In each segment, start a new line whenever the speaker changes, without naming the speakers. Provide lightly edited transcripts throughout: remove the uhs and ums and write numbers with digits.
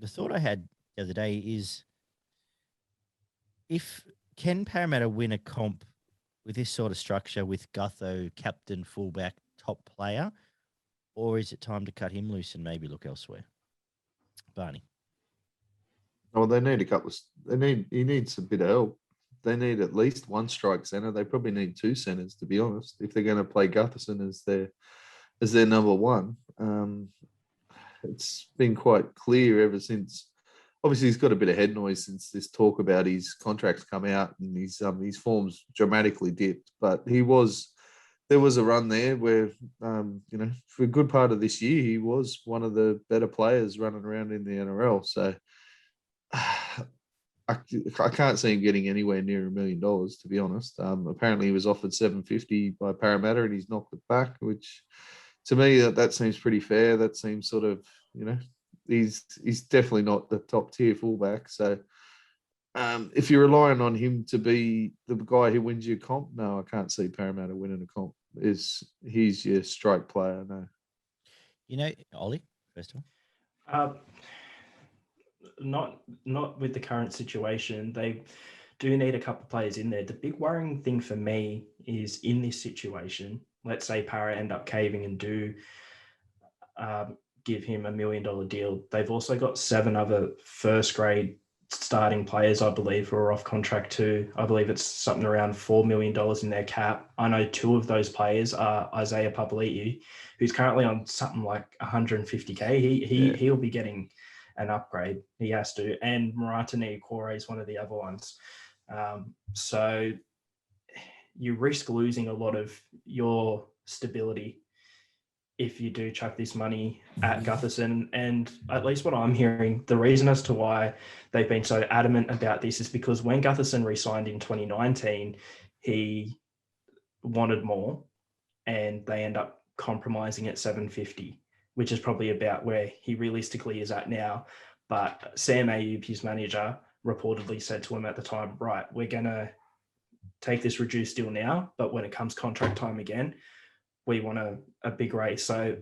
the thought I had the other day is, if can Parramatta win a comp with this sort of structure with Gutho, captain, fullback, top player, or is it time to cut him loose and maybe look elsewhere? Barney.
Well, they need a couple of. He needs a bit of help. They need at least one strike centre. They probably need two centres, to be honest, if they're going to play Gutherson as their number one. It's been quite clear ever since. Obviously, he's got a bit of head noise since this talk about his contracts come out and his forms dramatically dipped. But there was a run there where, for a good part of this year, he was one of the better players running around in the NRL. So I can't see him getting anywhere near $1 million, to be honest. Apparently, he was offered $750 by Parramatta, and he's knocked it back, which to me that seems pretty fair. That seems sort of, he's definitely not the top tier fullback. So if you're relying on him to be the guy who wins your comp, no, I can't see Parramatta winning a comp. He's your strike player? No.
Ollie, first of
all. Not with the current situation. They do need a couple of players in there. The big worrying thing for me is, in this situation, let's say Para end up caving and do give him $1 million deal. They've also got 7 other first grade starting players, I believe, who are off contract too. I believe it's something around $4 million in their cap. I know 2 of those players are Isaiah Papali'i, who's currently on something like 150K. He'll be getting an upgrade. He has to. And Maratani Kore is one of the other ones. So you risk losing a lot of your stability if you do chuck this money at Gutherson. And at least what I'm hearing, the reason as to why they've been so adamant about this is because when Gutherson re-signed in 2019, he wanted more, and they end up compromising at 750, which is probably about where he realistically is at now. But Sam Ayoub, his manager, reportedly said to him at the time, right, we're going to take this reduced deal now, but when it comes contract time again, we want a big raise. So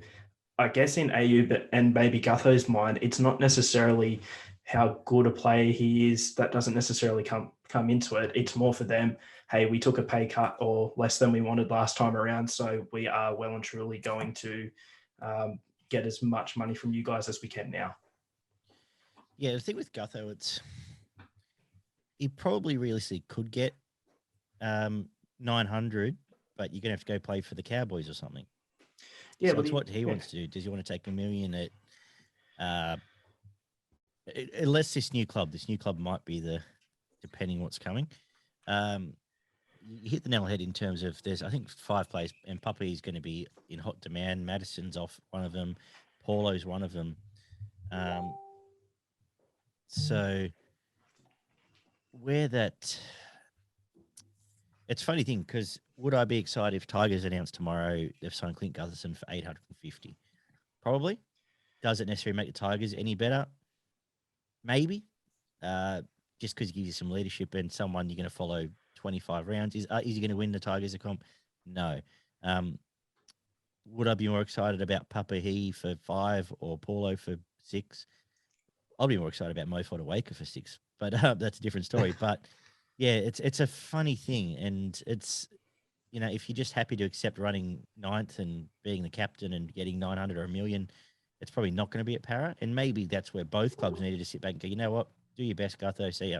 I guess in Ayoub and maybe Gutho's mind, it's not necessarily how good a player he is. That doesn't necessarily come into it. It's more for them, hey, we took a pay cut or less than we wanted last time around, so we are well and truly going to get as much money from you guys as we can now.
Yeah, the thing with Gutho, he probably realistically could get 900, but you're going to have to go play for the Cowboys or something. Yeah, so but it's what he wants to do. Does he want to take $1 million at unless this new club might be depending what's coming. You hit the nail on the head in terms of there's, I think, 5 players, and Puppy is going to be in hot demand. Madison's off one of them. Paulo's one of them. So it's a funny thing, because would I be excited if Tigers announced tomorrow they've signed Clint Gutherson for 850? Probably. Does it necessarily make the Tigers any better? Maybe. Just because it gives you some leadership and someone you're going to follow 25 rounds. Is he going to win the Tigers a comp? No. Would I be more excited about Papahi for 5 or Paulo for 6? I'll be more excited about Mofo Waker for 6, but that's a different story. But yeah, it's a funny thing, and it's, if you're just happy to accept running 9th and being the captain and getting 900 or $1 million, it's probably not going to be at Para. And maybe that's where both clubs needed to sit back and go, you know what, do your best, Gutho, see ya.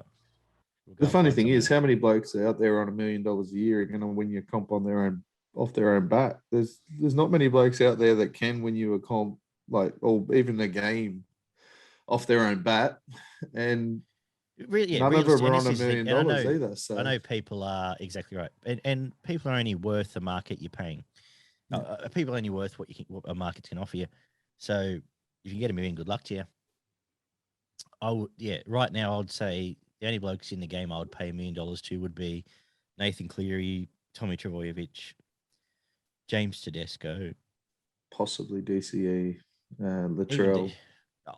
The funny thing is, how many blokes out there on $1 million a year are going to win your comp off their own bat? There's not many blokes out there that can win you a comp, or even a game, off their own bat, and none of them are on $1 million either. So
I know people are exactly right, and people are only worth the market you're paying. People are only worth what a market's can offer you. So if you get $1 million, good luck to you. Right now I'd say the only blokes in the game I would pay $1 million to would be Nathan Cleary, Tommy Trbojevic, James Tedesco,
possibly DCE, Latrell.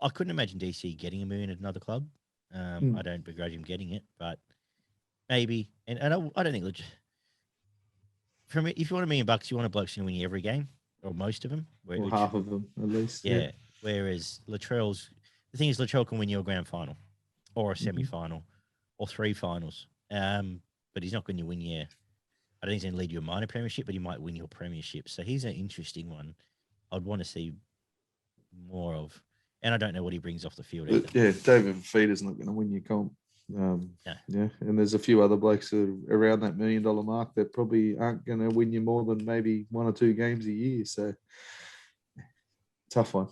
I couldn't imagine DC getting $1 million at another club. I don't begrudge him getting it, but maybe. And I don't think from if you want $1 million, you want a bloke to win every game or most of them,
or half of them at least.
Yeah. Whereas Latrell's The thing is, Latrell can win you a grand final, or a
Mhm.
semi-final, or 3 finals. But he's not going to win you. I don't think he's going to lead you a minor premiership, but he might win your premiership. So he's an interesting one. I'd want to see more of, and I don't know what he brings off the field either.
But yeah, David Fifita's not going to win your comp.
No.
Yeah, and there's a few other blokes that are around that $1 million mark that probably aren't going to win you more than maybe 1 or 2 games a year. So tough one.